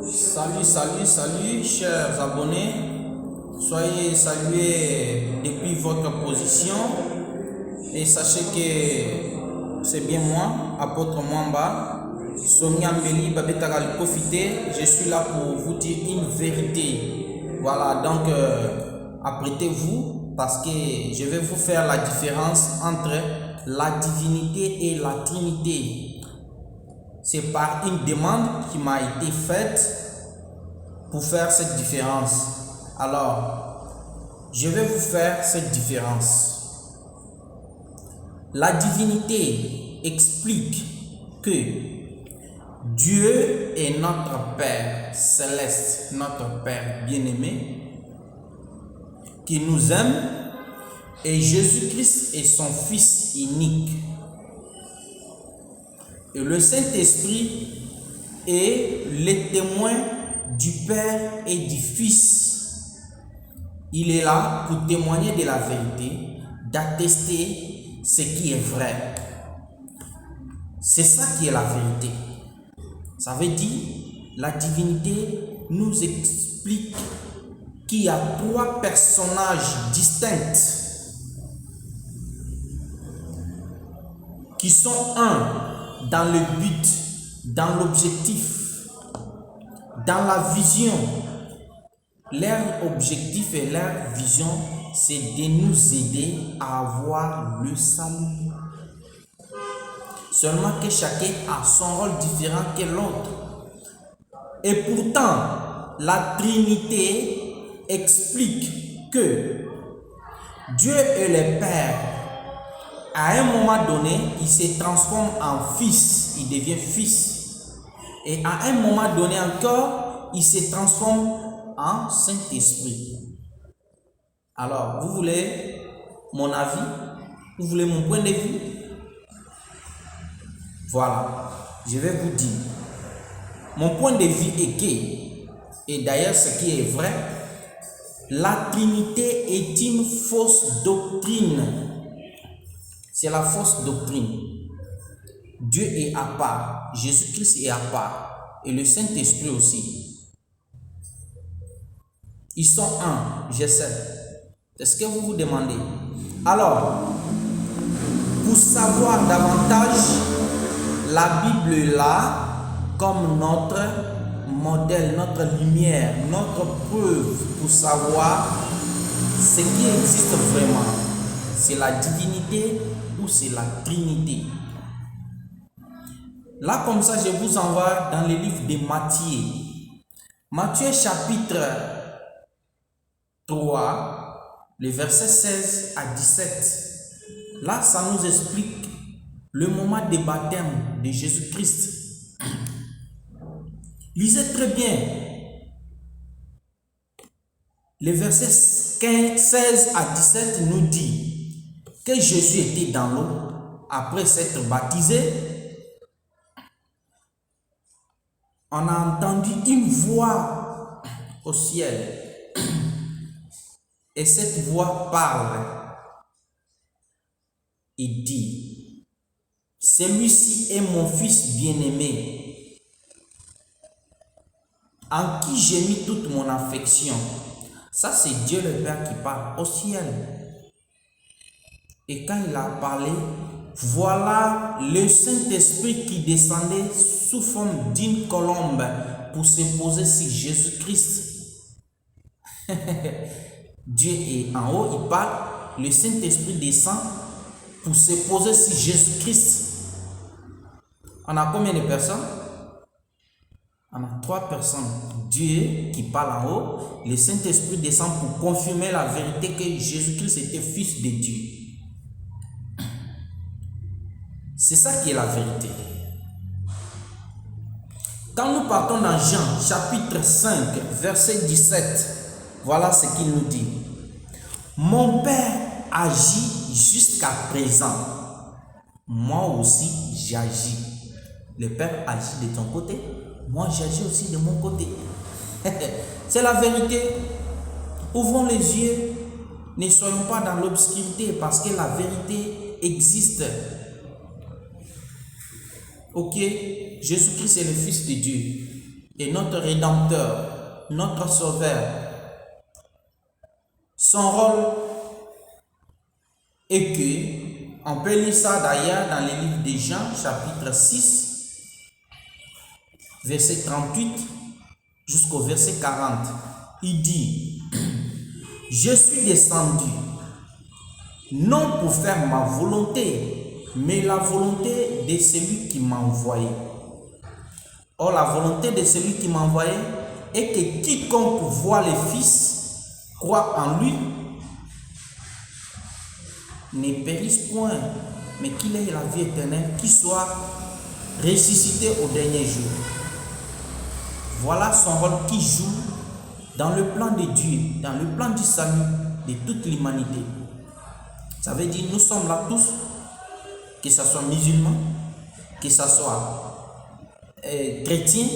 Salut, chers abonnés. Soyez salués depuis votre position et sachez que c'est bien moi, apôtre Mwamba, Somiambeli Babetaral Profité. Je suis là pour vous dire une vérité. Voilà, donc apprêtez-vous parce que je vais vous faire la différence entre la divinité et la Trinité. C'est par une demande qui m'a été faite pour faire cette différence. Alors, je vais vous faire cette différence. La divinité explique que Dieu est notre Père céleste, notre Père bien-aimé, qui nous aime, et Jésus-Christ est son Fils unique. Et le Saint-Esprit est le témoin du Père et du Fils. Il est là pour témoigner de la vérité, d'attester ce qui est vrai. C'est ça qui est la vérité. Ça veut dire, la divinité nous explique qu'il y a trois personnages distincts qui sont un dans le but, dans l'objectif, dans la vision. Leur objectif et leur vision, c'est de nous aider à avoir le salut. Seulement que chacun a son rôle différent que l'autre. Et pourtant, la Trinité explique que Dieu est le Père. À un moment donné, il se transforme en fils, il devient fils. Et à un moment donné encore, il se transforme en Saint-Esprit. Alors, vous voulez mon avis? Vous voulez mon point de vue? Voilà, je vais vous dire. Mon point de vue est que, et d'ailleurs ce qui est vrai, la Trinité est une fausse doctrine. C'est la fausse doctrine. Dieu est à part, Jésus-Christ est à part, et le Saint-Esprit aussi. Ils sont un, je sais. C'est ce que vous vous demandez. Alors, pour savoir davantage, la Bible est là comme notre modèle, notre lumière, notre preuve pour savoir ce qui existe vraiment. C'est la divinité ou c'est la Trinité. Là, comme ça, je vous envoie dans le livre de Matthieu. Matthieu chapitre 3, le verset 16 à 17. Là, ça nous explique le moment de baptême de Jésus-Christ. Lisez très bien. Le verset 16 à 17 nous dit que Jésus était dans l'eau après s'être baptisé. On a entendu une voix au ciel. Et cette voix parle et dit: celui-ci est mon fils bien-aimé, en qui j'ai mis toute mon affection. Ça, c'est Dieu le Père qui parle au ciel. Et quand il a parlé, voilà le Saint-Esprit qui descendait sous forme d'une colombe pour se poser sur Jésus-Christ. Dieu est en haut, il parle, le Saint-Esprit descend pour se poser sur Jésus-Christ. On a combien de personnes? On a 3 personnes. Dieu qui parle en haut, le Saint-Esprit descend pour confirmer la vérité que Jésus-Christ était fils de Dieu. C'est ça qui est la vérité. Quand nous partons dans Jean chapitre 5 verset 17, voilà ce qu'il nous dit. Mon Père agit jusqu'à présent. Moi aussi j'agis. Le Père agit de ton côté. Moi j'agis aussi de mon côté. C'est la vérité. Ouvrons les yeux. Ne soyons pas dans l'obscurité parce que la vérité existe. Ok, Jésus-Christ est le Fils de Dieu. et notre Rédempteur, notre Sauveur. Son rôle est que, on peut lire ça d'ailleurs dans le livre de Jean, chapitre 6, verset 38 jusqu'au verset 40. Il dit, « Je suis descendu, non pour faire ma volonté, mais la volonté de celui qui m'a envoyé. Or, la volonté de celui qui m'a envoyé est que quiconque voit le Fils, croit en lui, ne périsse point, mais qu'il ait la vie éternelle, qu'il soit ressuscité au dernier jour. » Voilà son rôle qui joue dans le plan de Dieu, dans le plan du salut de toute l'humanité. Ça veut dire nous sommes là tous, que ce soit musulmans, que ce soit chrétiens,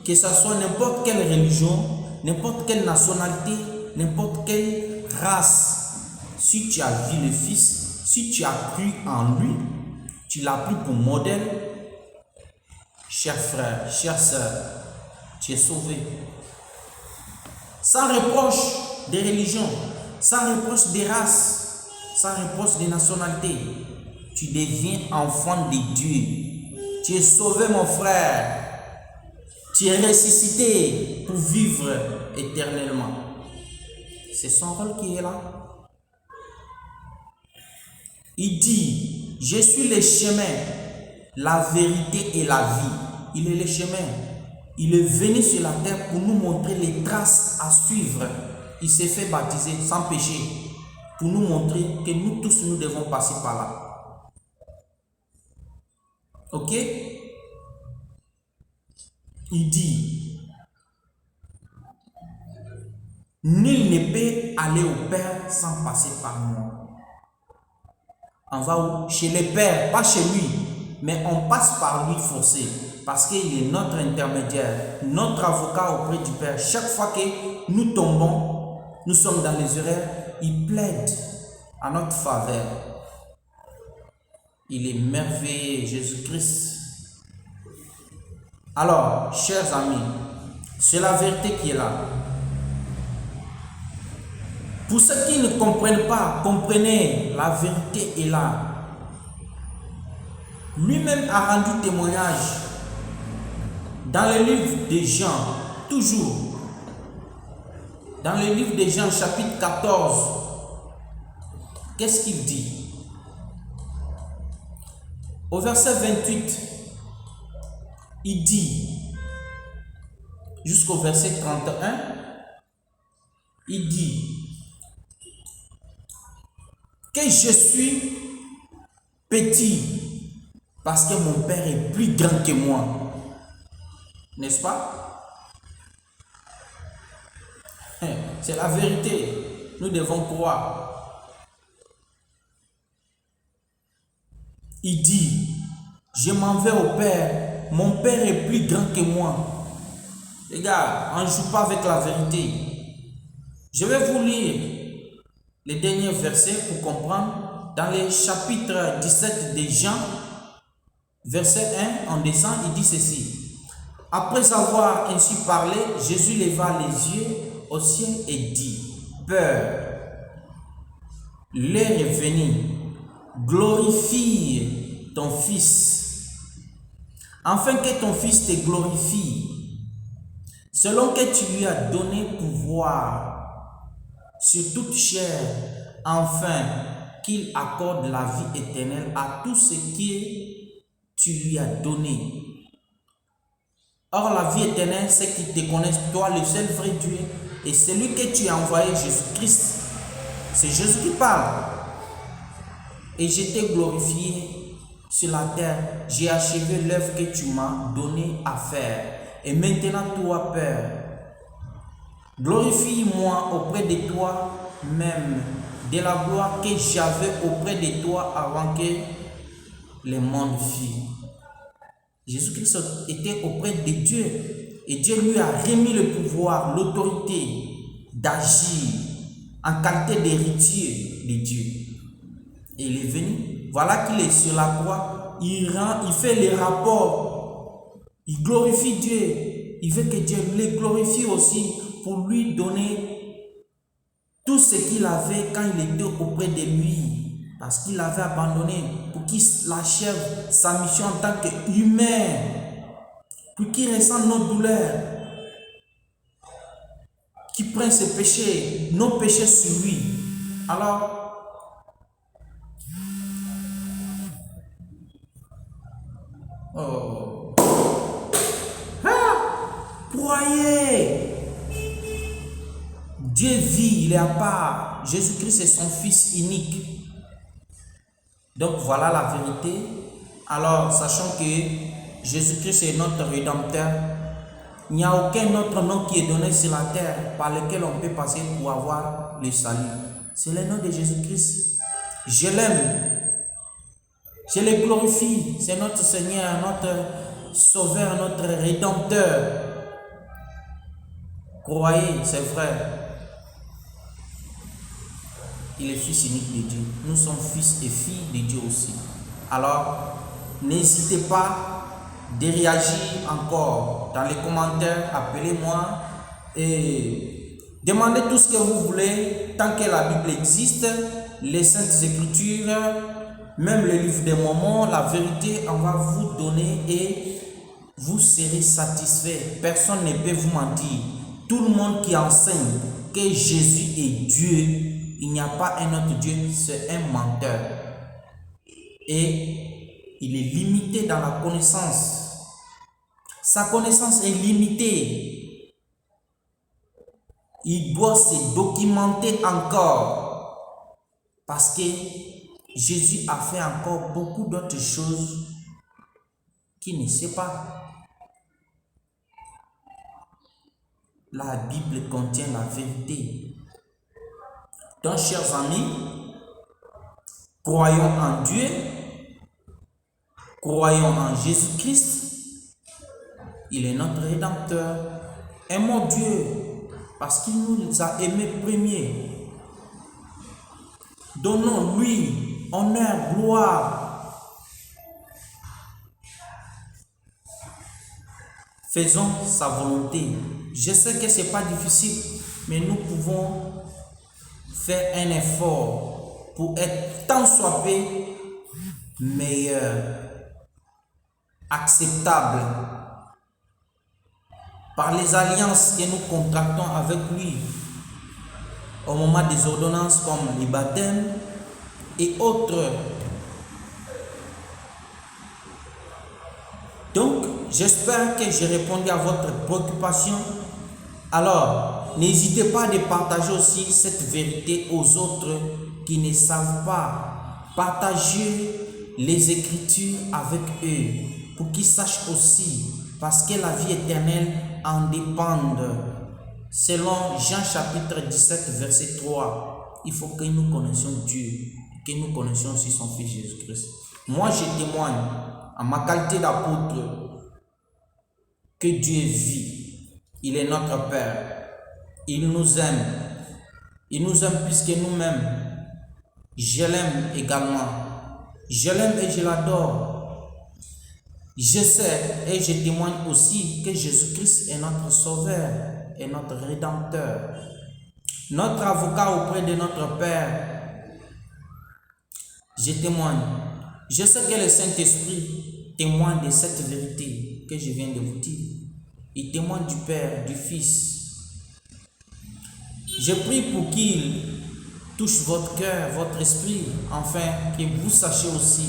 que ce soit n'importe quelle religion, n'importe quelle nationalité, n'importe quelle race. Si tu as vu le Fils, si tu as cru en lui, tu l'as pris pour modèle, cher frère, chère sœur, tu es sauvé. Sans reproche des religions, sans reproche des races, sans reproche des nationalités. Tu deviens enfant de Dieu. Tu es sauvé, mon frère. Tu es ressuscité pour vivre éternellement. C'est son rôle qui est là. Il dit, je suis le chemin, la vérité et la vie. Il est le chemin. Il est venu sur la terre pour nous montrer les traces à suivre. Il s'est fait baptiser sans péché pour nous montrer que nous tous, nous devons passer par là. Ok? Il dit, nul ne peut aller au Père sans passer par moi. On va où? Chez le Père, pas chez lui, mais on passe par lui forcé. Parce qu'il est notre intermédiaire, notre avocat auprès du Père. Chaque fois que nous tombons, nous sommes dans les erreurs, il plaide à notre faveur. Il est merveilleux, Jésus-Christ. Alors, chers amis, c'est la vérité qui est là. Pour ceux qui ne comprennent pas, comprenez, la vérité est là. Lui-même a rendu témoignage dans le livre de Jean, toujours. Dans le livre de Jean, chapitre 14, qu'est-ce qu'il dit? Au verset 28, il dit, jusqu'au verset 31, il dit que je suis petit parce que mon Père est plus grand que moi. N'est-ce pas? C'est la vérité. Nous devons croire. Il dit, je m'en vais au Père. Mon Père est plus grand que moi. Les gars, on ne joue pas avec la vérité. Je vais vous lire les derniers versets pour comprendre. Dans le chapitre 17 de Jean, verset 1, en descend, il dit ceci. Après avoir ainsi parlé, Jésus leva les yeux au ciel et dit, Père, l'heure est venue, glorifie ton Fils, afin que ton Fils te glorifie, selon que tu lui as donné pouvoir sur toute chair, afin qu'il accorde la vie éternelle à tout ce que tu lui as donné. Or, la vie éternelle, c'est qu'ils te connaissent, toi, le seul vrai Dieu, et celui que tu as envoyé, Jésus-Christ. C'est Jésus qui parle. Et je t'ai glorifié sur la terre. J'ai achevé l'œuvre que tu m'as donné à faire. Et maintenant, toi, Père, glorifie-moi auprès de toi même, de la gloire que j'avais auprès de toi avant que le monde fût. Jésus-Christ était auprès de Dieu et Dieu lui a remis le pouvoir, l'autorité d'agir en qualité d'héritier de Dieu. Et il est venu, voilà qu'il est sur la croix, il fait les rapports, il glorifie Dieu. il veut que Dieu le glorifie aussi pour lui donner tout ce qu'il avait quand il était auprès de lui. Parce qu'il avait abandonné pour qu'il achève sa mission en tant qu'humain. Pour qu'il ressente nos douleurs. Qu'il prenne ses péchés, nos péchés sur lui. Alors, croyez, Dieu vit, il est à part. Jésus-Christ est son Fils unique. Donc voilà la vérité. Alors, sachant que Jésus-Christ est notre Rédempteur, il n'y a aucun autre nom qui est donné sur la terre par lequel on peut passer pour avoir le salut. C'est le nom de Jésus-Christ. Je l'aime. Je le glorifie. C'est notre Seigneur, notre Sauveur, notre Rédempteur. Croyez, c'est vrai. Il est Fils unique de Dieu. Nous sommes fils et filles de Dieu aussi. Alors, n'hésitez pas de réagir encore dans les commentaires. Appelez-moi et demandez tout ce que vous voulez. Tant que la Bible existe, les Saintes Écritures, même le livre des Mormons, la vérité, on va vous donner et vous serez satisfait. Personne ne peut vous mentir. Tout le monde qui enseigne que Jésus est Dieu, il n'y a pas un autre Dieu, c'est un menteur. Et il est limité dans la connaissance. Sa connaissance est limitée. Il doit se documenter encore. Parce que Jésus a fait encore beaucoup d'autres choses qu'il ne sait pas. La Bible contient la vérité. Donc, chers amis, croyons en Dieu, croyons en Jésus-Christ. Il est notre Rédempteur. Aimons Dieu parce qu'il nous a aimés premiers. Donnons-lui honneur, gloire. Faisons sa volonté. Je sais que ce n'est pas difficile, mais nous pouvons faire un effort pour être tant soit peu meilleur, acceptable par les alliances que nous contractons avec lui au moment des ordonnances comme les baptêmes et autres. Donc, j'espère que j'ai répondu à votre préoccupation. Alors, n'hésitez pas à partager aussi cette vérité aux autres qui ne savent pas. Partagez les Écritures avec eux pour qu'ils sachent aussi, parce que la vie éternelle en dépend. Selon Jean chapitre 17, verset 3, il faut que nous connaissions Dieu, que nous connaissions aussi son Fils Jésus-Christ. Moi, je témoigne en ma qualité d'apôtre que Dieu vit. Il est notre Père. Il nous aime. Il nous aime plus que nous-mêmes. Je l'aime également. Je l'aime et je l'adore. Je sais et je témoigne aussi que Jésus-Christ est notre Sauveur et notre Rédempteur. Notre avocat auprès de notre Père. Je témoigne. Je sais que le Saint-Esprit témoigne de cette vérité que je viens de vous dire. Il témoigne du Père, du Fils. Je prie pour qu'il touche votre cœur, votre esprit, afin que vous sachiez aussi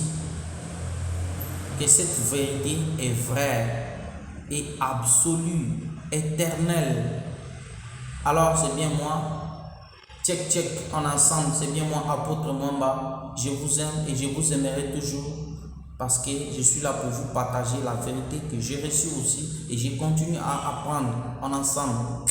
que cette vérité est vraie et absolue, éternelle. Alors c'est bien moi, check en ensemble, c'est bien moi, apôtre Mwamba. Je vous aime et je vous aimerai toujours. Parce que je suis là pour vous partager la vérité que j'ai reçue aussi et je continue à apprendre en ensemble.